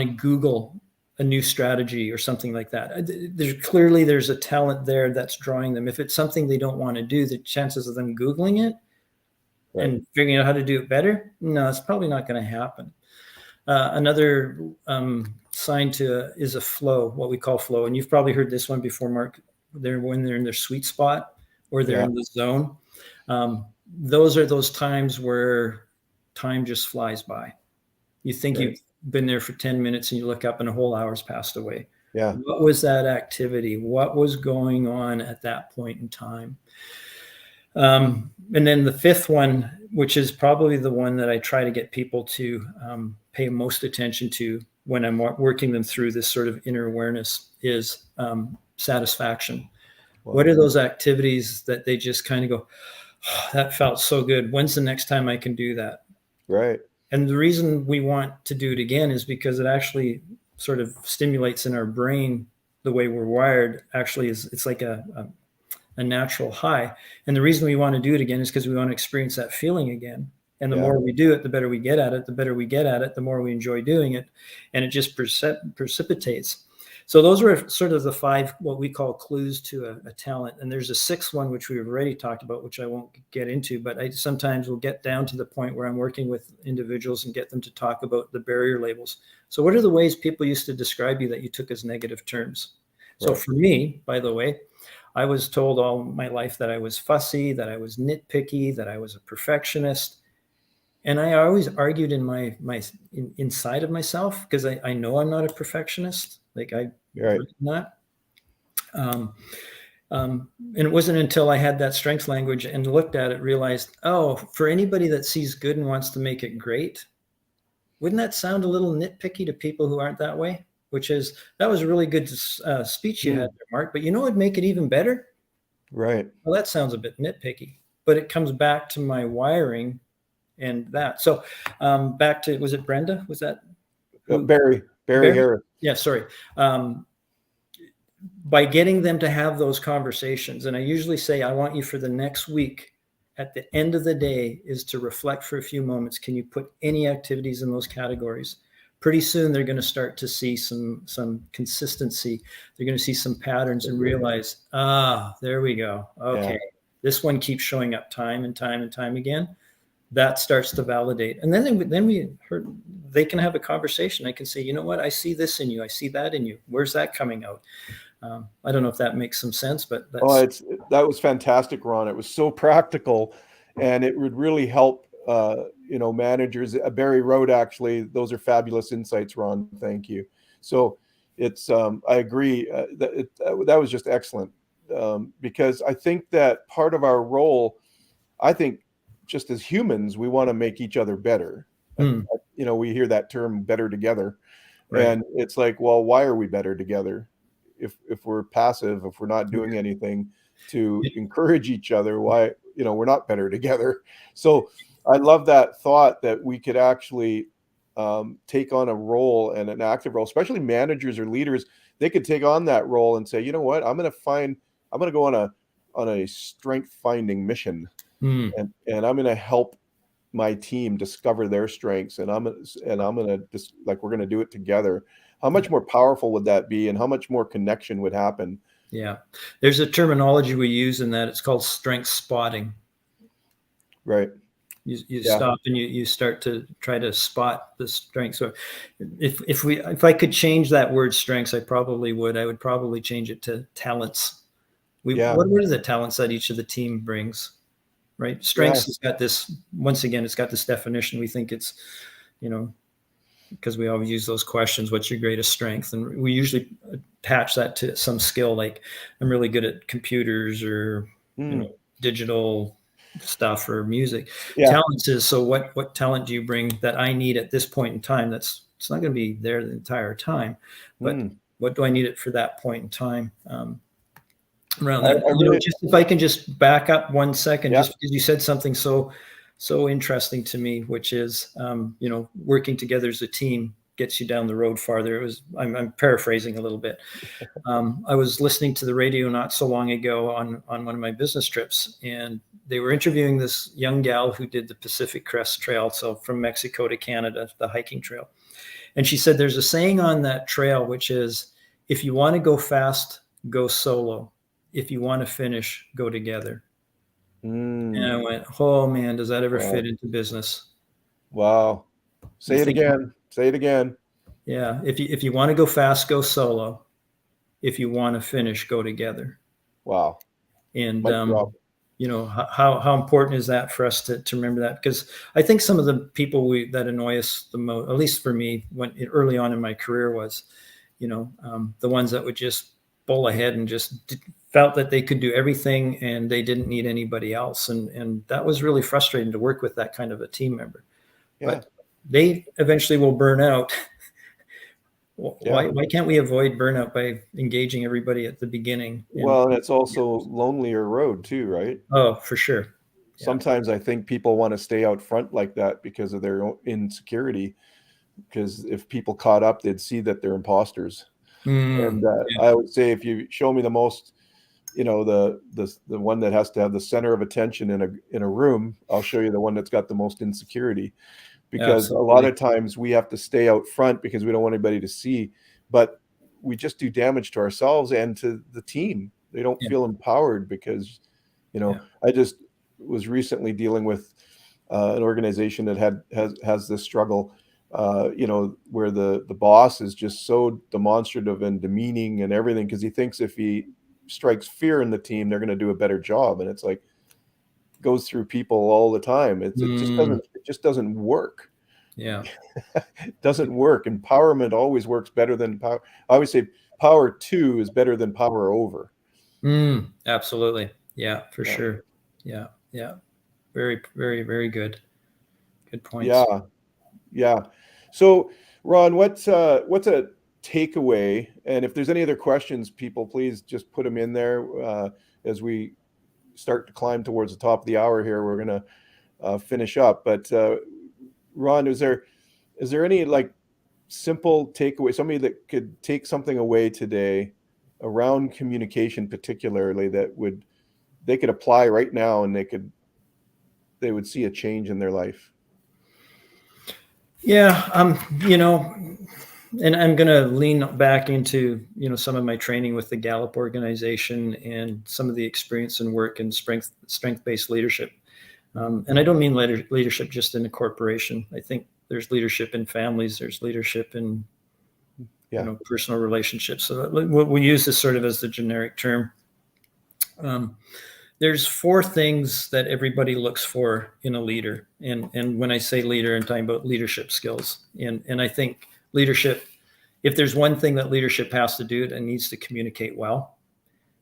to Google a new strategy or something like that? There's a talent there that's drawing them. If it's something they don't want to do, the chances of them Googling it and figuring out how to do it better, no, it's probably not going to happen. Another sign is a flow, what we call flow. And you've probably heard this one before, Mark. When they're in their sweet spot or they're in the zone. Those are those times where time just flies by. You think you've been there for 10 minutes and you look up and a whole hour's passed away. Yeah. What was that activity? What was going on at that point in time? And then the fifth one, which is probably the one that I try to get people to pay most attention to when I'm working them through this sort of inner awareness, is satisfaction. Wow. What are those activities that they just kind of go, oh, that felt so good. When's the next time I can do that? Right. And the reason we want to do it again is because it actually sort of stimulates in our brain the way we're wired. Actually, it's like a natural high. And the reason we want to do it again is because we want to experience that feeling again. And the more we do it, the better we get at it. The better we get at it, the more we enjoy doing it. And it just precipitates. So those were sort of the five, what we call clues to a talent. And there's a sixth one, which we've already talked about, which I won't get into, but I sometimes will get down to the point where I'm working with individuals and get them to talk about the barrier labels. So what are the ways people used to describe you that you took as negative terms? So for me, by the way, I was told all my life that I was fussy, that I was nitpicky, that I was a perfectionist. And I always argued in my inside of myself, because I know I'm not a perfectionist. Like I'm not. And it wasn't until I had that strength language and looked at it, realized, oh, for anybody that sees good and wants to make it great, wouldn't that sound a little nitpicky to people who aren't that way? That was a really good speech you had there, Mark, but you know what would make it even better? Right. Well, that sounds a bit nitpicky, but it comes back to my wiring and that. So back to, was it Brenda? Was that? Barry Harris. Yeah, sorry. By getting them to have those conversations, and I usually say, I want you for the next week, at the end of the day, is to reflect for a few moments. Can you put any activities in those categories? Pretty soon, they're going to start to see some consistency. They're going to see some patterns and realize, there we go. Okay, this one keeps showing up time and time and time again. That starts to validate. And then they can have a conversation. I can say, you know what? I see this in you. I see that in you. Where's that coming out? I don't know if that makes some sense, but that was fantastic, Ron. It was so practical, and it would really help managers. Barry wrote, actually, those are fabulous insights, Ron. Thank you. So it's, I agree, that was just excellent, because I think that part of our role, I think, just as humans, we want to make each other better. We hear that term, better together. Right. And it's like, well, why are we better together? If we're passive, if we're not doing anything to encourage each other, why, we're not better together. So I love that thought that we could actually take on a role, and an active role, especially managers or leaders. They could take on that role and say, you know what, I'm going to go on a strength finding mission, and I'm going to help my team discover their strengths, and I'm going to just, like, we're going to do it together. How much more powerful would that be, and how much more connection would happen? Yeah. There's a terminology we use in that. It's called strength spotting. Right. You stop and you start to try to spot the strengths. So if I could change that word strengths, I probably would. I would probably change it to talents. What are the talents that each of the team brings? Right. Strengths has got this, once again, it's got this definition. We think it's, because we always use those questions, what's your greatest strength? And we usually attach that to some skill, like I'm really good at computers, or digital stuff, or music. Talents is, so what talent do you bring that I need at this point in time? It's not going to be there the entire time, but what do I need it for that point in time? Around that, just if I can just back up 1 second, just because you said something so interesting to me, which is, working together as a team gets you down the road farther. I'm paraphrasing a little bit. I was listening to the radio not so long ago on one of my business trips, and they were interviewing this young gal who did the Pacific Crest Trail, so from Mexico to Canada, the hiking trail. And she said, there's a saying on that trail, which is, if you want to go fast, go solo. If you want to finish, go together. And I went, oh man, does that ever fit into business? Wow. Say it again. Yeah. If you want to go fast, go solo. If you want to finish, go together. Wow. And how important is that for us to remember that? Because I think some of the people that annoy us the most, at least for me, early on in my career, was, the ones that would just bull ahead and just felt that they could do everything and they didn't need anybody else. And that was really frustrating to work with that kind of a team member. But they eventually will burn out. Why can't we avoid burnout by engaging everybody at the beginning? Well, and it's also lonelier road too, right? Oh, for sure. Sometimes I think people want to stay out front like that because of their own insecurity, because if people caught up, they'd see that they're imposters. And I would say, if you show me the most, the one that has to have the center of attention in a room, I'll show you the one that's got the most insecurity, because a lot of times we have to stay out front because we don't want anybody to see, but we just do damage to ourselves and to the team. They don't feel empowered because, I just was recently dealing with an organization that has this struggle, where the boss is just so demonstrative and demeaning and everything, because he thinks if he strikes fear in the team, they're going to do a better job. And it's like, goes through people all the time. It just doesn't work. Yeah. It doesn't work. Empowerment always works better than power. I always say power to is better than power over. Absolutely. Yeah, for sure. Yeah. Very, very, very good. Good points. Yeah. So, Ron, what's a takeaway? And if there's any other questions, people, please just put them in there as we start to climb towards the top of the hour here. We're going to finish up. But Ron, is there any simple takeaway, somebody that could take something away today around communication, particularly, that they could apply right now, and they would see a change in their life? Yeah. And I'm going to lean back into, some of my training with the Gallup organization and some of the experience and work in strength-based leadership. And I don't mean leadership just in a corporation. I think there's leadership in families. There's leadership in, personal relationships. So we'll use this sort of as the generic term. There's four things that everybody looks for in a leader. And when I say leader, I'm talking about leadership skills. And I think leadership, if there's one thing that leadership has to do, it needs to communicate well.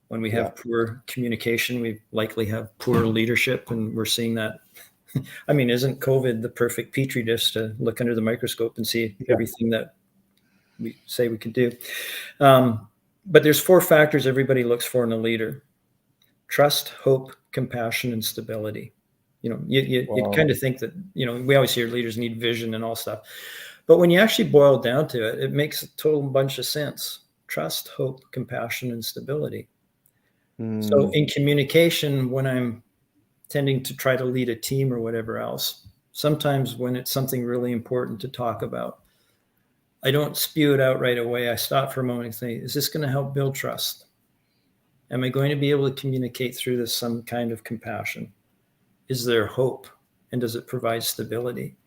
When we have poor communication, we likely have poor leadership, and we're seeing that. I mean, isn't COVID the perfect petri dish to look under the microscope and see everything that we say we can do? But there's four factors everybody looks for in a leader: trust, hope, compassion, and stability. You kind of think that, we always hear leaders need vision and all stuff. But when you actually boil down to it, it makes a total bunch of sense. Trust, hope, compassion, and stability. So in communication, when I'm tending to try to lead a team or whatever else, sometimes when it's something really important to talk about, I don't spew it out right away. I stop for a moment and say, is this going to help build trust? Am I going to be able to communicate through this some kind of compassion? Is there hope? And does it provide stability?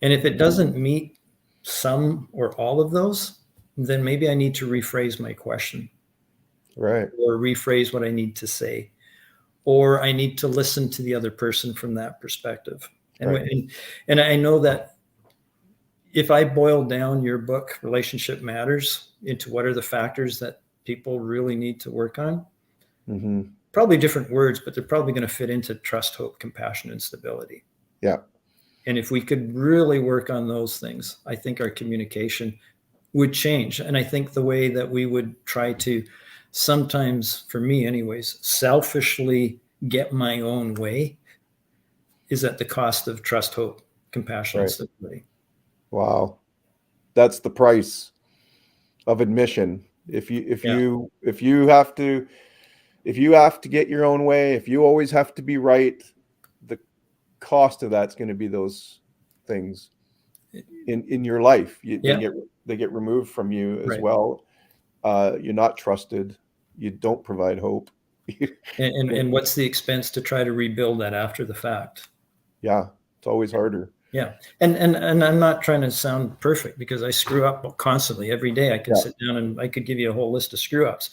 And if it doesn't meet some or all of those, then maybe I need to rephrase my question. Right. Or rephrase what I need to say. Or I need to listen to the other person from that perspective. And I know that if I boil down your book, Relationship Matters, into what are the factors that people really need to work on, probably different words, but they're probably going to fit into trust, hope, compassion, and stability. Yeah. And if we could really work on those things, I think our communication would change. And I think the way that we would try to, sometimes, for me anyways, selfishly get my own way is at the cost of trust, hope, compassion, and stability. Wow. That's the price of admission. If you have to get your own way, if you always have to be right, the cost of that's going to be those things in your life. They get removed from you as well. You're not trusted. You don't provide hope. and what's the expense to try to rebuild that after the fact? Yeah, it's always harder. Yeah. And I'm not trying to sound perfect, because I screw up constantly every day. I could sit down and I could give you a whole list of screw ups.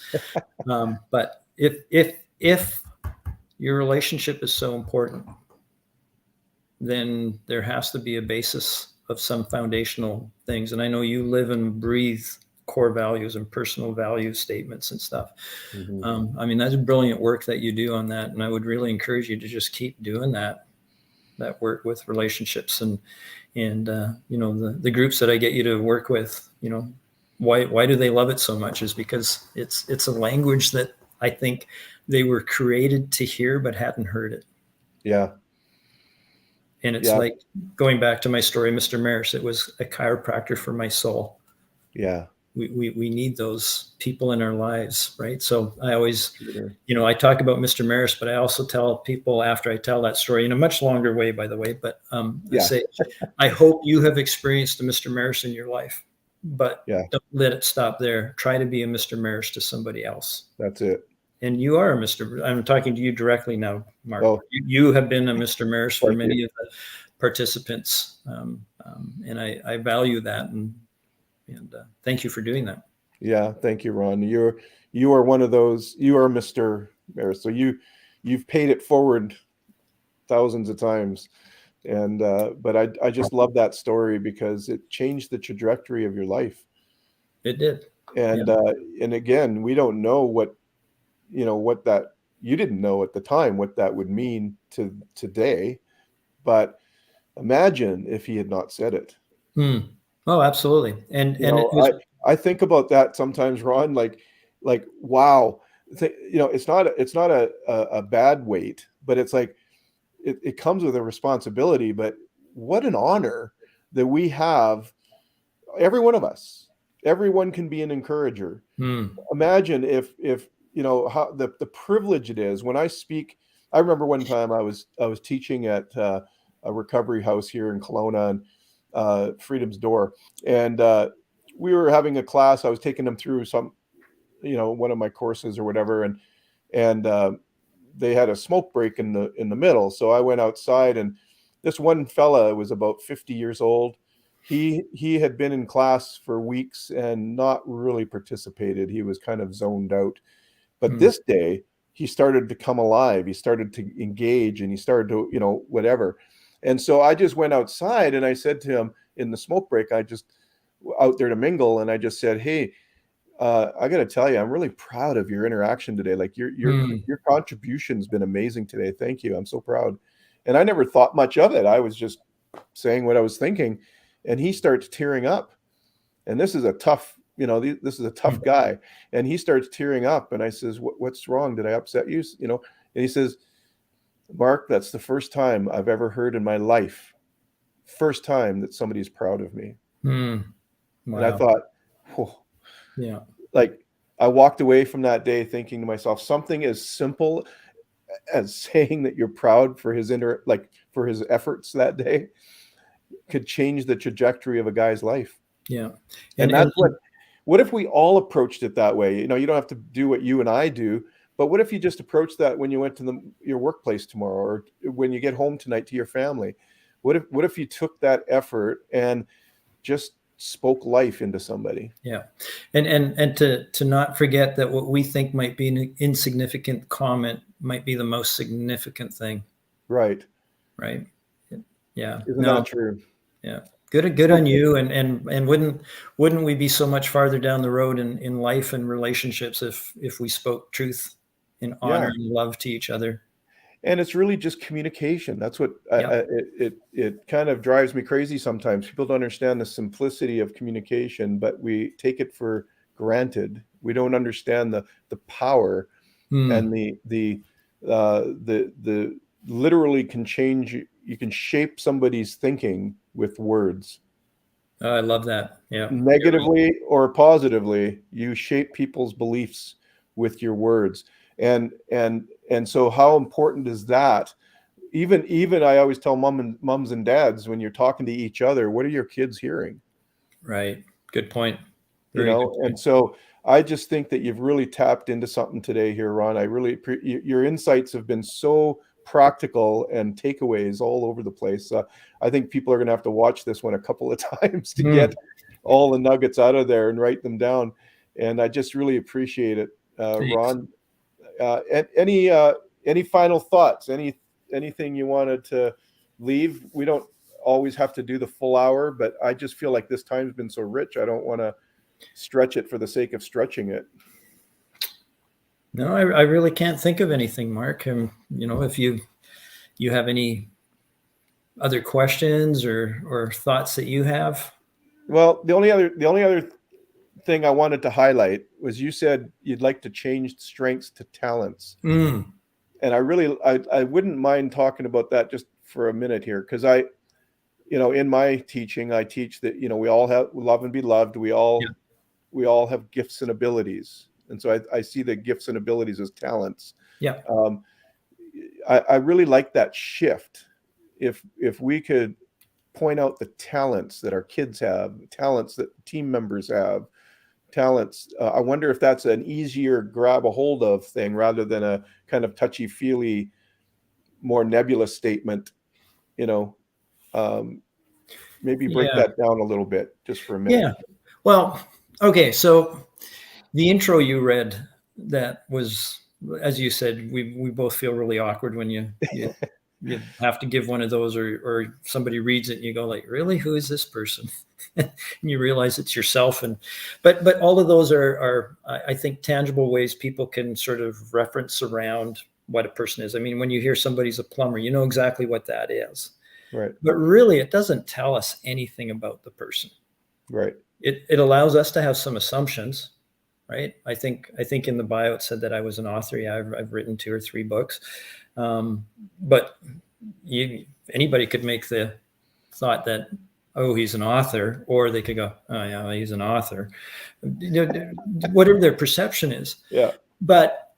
But if your relationship is so important, then there has to be a basis of some foundational things. And I know you live and breathe core values and personal value statements and stuff. I mean, that's brilliant work that you do on that. And I would really encourage you to just keep doing that work with relationships and the groups that I get you to work with. Why do they love it so much is because it's a language that I think they were created to hear but hadn't heard it. Yeah. And it's like going back to my story, Mr. Maris, it was a chiropractor for my soul. Yeah. We need those people in our lives, right? So I always, I talk about Mr. Maris, but I also tell people after I tell that story in a much longer way, by the way, but I say, I hope you have experienced a Mr. Maris in your life, but don't let it stop there. Try to be a Mr. Maris to somebody else. That's it. And you are a Mr. I'm talking to you directly now, Mark. Oh, you have been a Mr. Maris for many of the participants, and I value that. And thank you for doing that. Yeah, thank you, Ron. You are one of those. You are Mr. Maris. So you've paid it forward thousands of times, and but I just love that story because it changed the trajectory of your life. It did. And and again, we don't know what that you didn't know at the time what that would mean to today, but imagine if he had not said it. Oh, absolutely. And I think about that sometimes, Ron, like wow, it's not a bad weight, but it's like it comes with a responsibility. But what an honor that we have, every one of us. Everyone can be an encourager. Imagine if how the privilege it is when I speak. I remember one time I was teaching at a recovery house here in Kelowna, and Freedom's Door, and we were having a class. I was taking them through some, one of my courses or whatever, and they had a smoke break in the middle. So I went outside, and this one fella was about 50 years old. He had been in class for weeks and not really participated. He was kind of zoned out. But this day, he started to come alive. He started to engage, and he started to, whatever. And so I just went outside, and I said to him in the smoke break, I just out there to mingle, and I just said, "Hey, I got to tell you, I'm really proud of your interaction today. Like your contribution's been amazing today. Thank you. I'm so proud." And I never thought much of it. I was just saying what I was thinking, and he starts tearing up. And this is a tough, this is a tough guy. And he starts tearing up, and I says, "What's wrong? Did I upset you?" And he says, "Mark, that's the first time I've ever heard in my life, first time that somebody's proud of me." Wow. And I thought, whoa. Yeah. Like, I walked away from that day thinking to myself, something as simple as saying that you're proud for his for his efforts that day could change the trajectory of a guy's life. Yeah. And that's what if we all approached it that way? You don't have to do what you and I do, but what if you just approached that when you went to your workplace tomorrow, or when you get home tonight to your family? What if you took that effort and just spoke life into somebody? Yeah. And to not forget that what we think might be an insignificant comment might be the most significant thing. Right. Yeah. Isn't that true? Yeah. Good on you. And wouldn't we be so much farther down the road in life and relationships if we spoke truth in honor and love to each other? And it's really just communication. That's what it kind of drives me crazy sometimes. People don't understand the simplicity of communication, but we take it for granted. We don't understand the power and the literally can change. You can shape somebody's thinking with words. Oh, I love that. Yeah. Negatively or positively, you shape people's beliefs with your words. And so how important is that? Even I always tell mums and dads, when you're talking to each other, what are your kids hearing? Right. Good point. Good point. And so I just think that you've really tapped into something today here, Ron. I really your insights have been so practical and takeaways all over the place. I think people are going to have to watch this one a couple of times to get all the nuggets out of there and write them down. And I just really appreciate it, Ron. Any final thoughts? Anything you wanted to leave? We don't always have to do the full hour, but I just feel like this time's been so rich. I don't want to stretch it for the sake of stretching it. No, I really can't think of anything, Mark. If you have any other questions or thoughts that you have. Well, the only other thing I wanted to highlight was you said you'd like to change strengths to talents. And I wouldn't mind talking about that just for a minute here, because in my teaching, I teach that, we all have love and be loved. We all have gifts and abilities. And so I see the gifts and abilities as talents. Yeah. I really like that shift. If we could point out the talents that our kids have, talents that team members have, talents, I wonder if that's an easier grab a hold of thing rather than a kind of touchy-feely, more nebulous statement. Maybe break that down a little bit just for a minute. Yeah. Well, okay. So the intro you read, that was, as you said, we both feel really awkward when you have to give one of those, or somebody reads it and you go like, really, who is this person? And you realize it's yourself. But all of those are I think tangible ways people can sort of reference around what a person is. I mean, when you hear somebody's a plumber, you know exactly what that is. Right. But really, it doesn't tell us anything about the person. Right. It allows us to have some assumptions. Right. I think in the bio it said that I was an author. Yeah, I've written 2 or 3 books. But anybody could make the thought that, oh, he's an author, or they could go, oh yeah, he's an author. Whatever their perception is. Yeah. But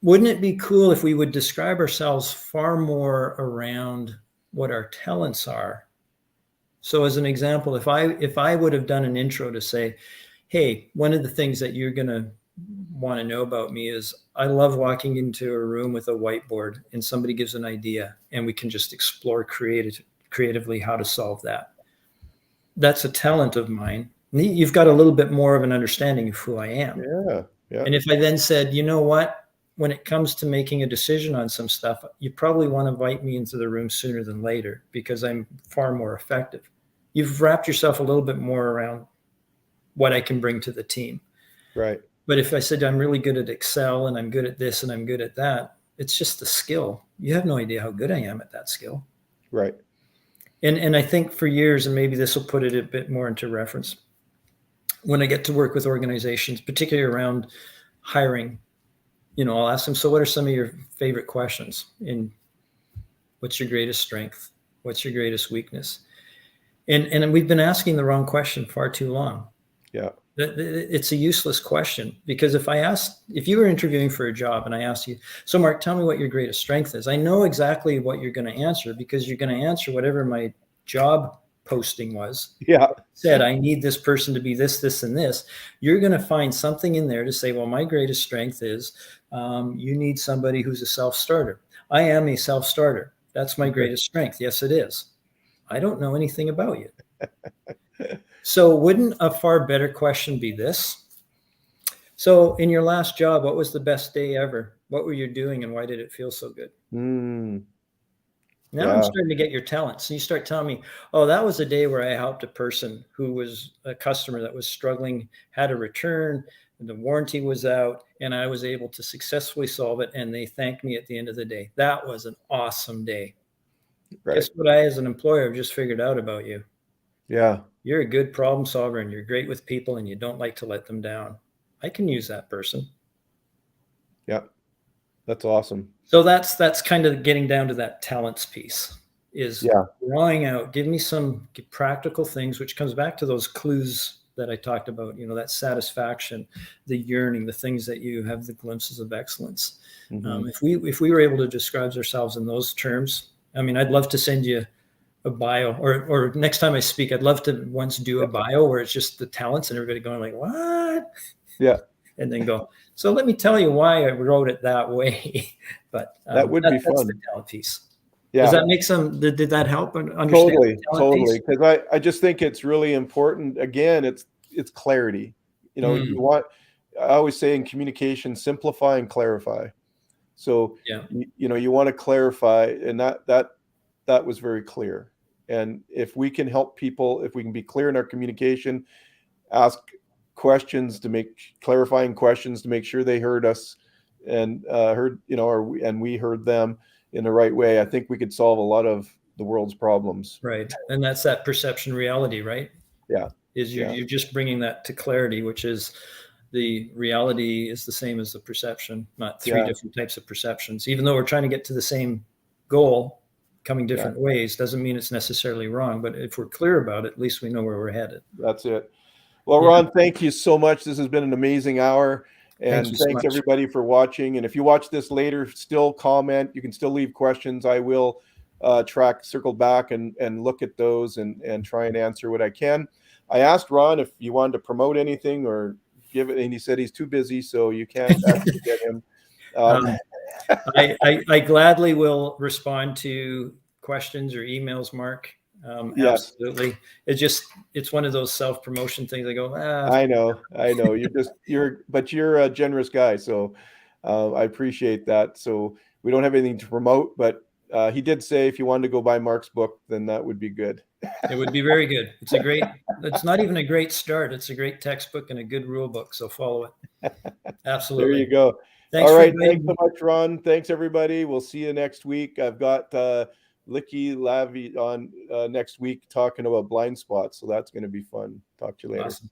wouldn't it be cool if we would describe ourselves far more around what our talents are? So as an example, if I would have done an intro to say, hey, one of the things that you're going to want to know about me is I love walking into a room with a whiteboard and somebody gives an idea and we can just explore creatively how to solve that. That's a talent of mine. You've got a little bit more of an understanding of who I am. Yeah. And if I then said, you know what, when it comes to making a decision on some stuff, you probably want to invite me into the room sooner than later because I'm far more effective. You've wrapped yourself a little bit more around what I can bring to the team. Right. But if I said I'm really good at Excel and I'm good at this and I'm good at that, it's just a skill. You have no idea how good I am at that skill. Right. And I think for years, and maybe this will put it a bit more into reference, when I get to work with organizations, particularly around hiring, I'll ask them, so what are some of your favorite questions? And what's your greatest strength? What's your greatest weakness? And we've been asking the wrong question far too long. Yeah. It's a useless question, because if you were interviewing for a job and I asked you, so Mark, tell me what your greatest strength is. I know exactly what you're going to answer, because you're going to answer whatever my job posting was. Yeah. Said, I need this person to be this, this, and this. You're going to find something in there to say, well, my greatest strength is you need somebody who's a self-starter. I am a self-starter. That's my greatest strength. Yes, it is. I don't know anything about you. So wouldn't a far better question be this? So in your last job, what was the best day ever? What were you doing and why did it feel so good? Now I'm starting to get your talents. And you start telling me, oh, that was a day where I helped a person who was a customer that was struggling, had a return, and the warranty was out, and I was able to successfully solve it. And they thanked me at the end of the day. That was an awesome day. Right. Guess what I, as an employer, have just figured out about you? Yeah. You're a good problem solver and you're great with people and you don't like to let them down. I can use that person. Yeah. That's awesome. So that's kind of getting down to that talents piece, is drawing out, give me some practical things, which comes back to those clues that I talked about, that satisfaction, the yearning, the things that you have, the glimpses of excellence. Mm-hmm. If we were able to describe ourselves in those terms, I mean, I'd love to send you a bio, or next time I speak, I'd love to once do a bio where it's just the talents and everybody going like, what? Yeah. And then go, so let me tell you why I wrote it that way. But that would be fun. That's the talent piece. Yeah. Does that make did that help understand? Totally. Because I just think it's really important. Again, it's clarity. You want, I always say in communication, simplify and clarify. So, you want to clarify, and that was very clear. And if we can help people, if we can be clear in our communication, ask questions clarifying questions to make sure they heard us and and we heard them in the right way, I think we could solve a lot of the world's problems. Right. And that's that perception reality, right? Yeah. You're just bringing that to clarity, which is the reality is the same as the perception, not three different types of perceptions. Even though we're trying to get to the same goal, coming different ways, doesn't mean it's necessarily wrong. But if we're clear about it, at least we know where we're headed. That's it. Well, Ron, thank you so much. This has been an amazing hour. And thanks everybody for watching. And if you watch this later, still comment. You can still leave questions. I will circle back and look at those and try and answer what I can. I asked Ron if you wanted to promote anything or give it, and he said he's too busy, so you can't actually get him. I gladly will respond to questions or emails, Mark. Absolutely. It's one of those self-promotion things. I go, I know. You're a generous guy. So I appreciate that. So we don't have anything to promote, but he did say if you wanted to go buy Mark's book, then that would be good. It would be very good. It's not even a great start. It's a great textbook and a good rule book. So follow it. Absolutely. There you go. Thanks. All right. Thanks so much, Ron. Thanks everybody. We'll see you next week. I've got Licky Lavi on next week talking about blind spots. So that's going to be fun. Talk to you later. Awesome.